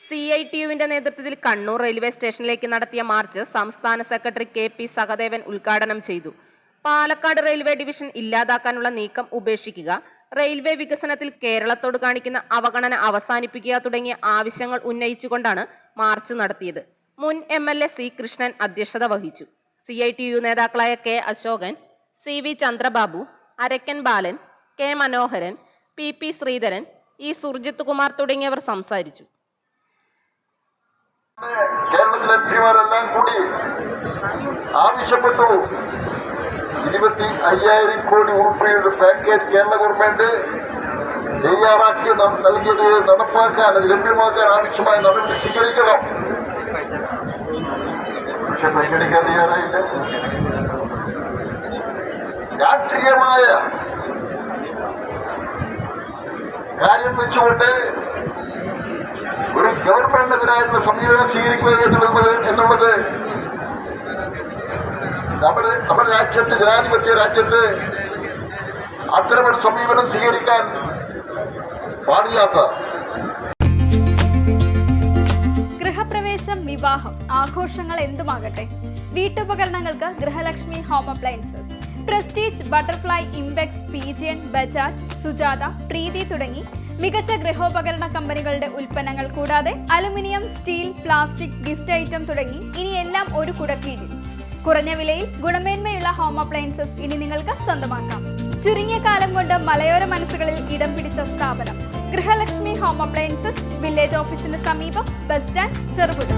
CITUവിന്റെ നേതൃത്വത്തിൽ കണ്ണൂർ റെയിൽവേ സ്റ്റേഷനിലേക്ക് നടത്തിയ മാർച്ച് സംസ്ഥാന സെക്രട്ടറി KP സഹദേവൻ ഉദ്ഘാടനം ചെയ്തു. പാലക്കാട് റെയിൽവേ ഡിവിഷൻ ഇല്ലാതാക്കാനുള്ള നീക്കം ഉപേക്ഷിക്കുക, റെയിൽവേ വികസനത്തിൽ കേരളത്തോട് കാണിക്കുന്ന അവഗണന അവസാനിപ്പിക്കുക തുടങ്ങിയ ആവശ്യങ്ങൾ ഉന്നയിച്ചുകൊണ്ടാണ് മാർച്ച് നടത്തിയത്. മുൻ MLA C കൃഷ്ണൻ അധ്യക്ഷത വഹിച്ചു. CITU നേതാക്കളായ K അശോകൻ, CV ചന്ദ്രബാബു, അരക്കൻ ബാലൻ, K മനോഹരൻ, PP ശ്രീധരൻ, E സുർജിത് കുമാർ തുടങ്ങിയവർ സംസാരിച്ചു. കേരളത്തിലെ എംപിമാരെല്ലാം കൂടി ആവശ്യപ്പെട്ടു 25,000 കോടി ഉൾപ്പെടെയുള്ള പാക്കേജ് കേരള ഗവൺമെന്റ് തയ്യാറാക്കി നൽകിയത് നടപ്പാക്കാൻ, അത് ലഭ്യമാക്കാൻ ആവശ്യമായ നടപടി സ്വീകരിക്കണം. പക്ഷെ പരിഗണിക്കാൻ തയ്യാറായില്ല. രാഷ്ട്രീയമായ കാര്യം വെച്ചുകൊണ്ട് ഒരു ഗവൺമെന്റിനെതിരായിട്ടുള്ള സമീപനം സ്വീകരിക്കുക എന്നുള്ളത് നമ്മുടെ രാജ്യത്ത്, ജനാധിപത്യ രാജ്യത്ത് അത്തരമൊരു സമീപനം സ്വീകരിക്കാൻ പാടില്ലാത്ത. ഗൃഹപ്രവേശം, വിവാഹം, ആഘോഷങ്ങൾ എന്തുമാകട്ടെ, വീട്ടുപകരണങ്ങൾക്ക് Grihalakshmi home appliances. Prestige, Butterfly, Impex, Pigeon, Bajaj, Sujata, Preethi തുടങ്ങി മികച്ച ഗൃഹോപകരണ കമ്പനികളുടെ ഉൽപ്പന്നങ്ങൾ കൂടാതെ aluminium, steel, plastic, gift item തുടങ്ങി ഇനി എല്ലാം ഒരു കുടക്കീഴിൽ. കുറഞ്ഞ വിലയിൽ ഗുണമേന്മയുള്ള ഹോം അപ്ലയൻസസ് ഇനി നിങ്ങൾക്ക് സ്വന്തമാക്കാം. ചുരുങ്ങിയ കാലം കൊണ്ട് മലയോര മനസ്സുകളിൽ ഇടം പിടിച്ച സ്ഥാപനം ഗൃഹലക്ഷ്മി ഹോം അപ്ലയൻസസ്, വില്ലേജ് ഓഫീസിന് സമീപം, ബസ് സ്റ്റാൻഡ്, ചെറുപുഴ.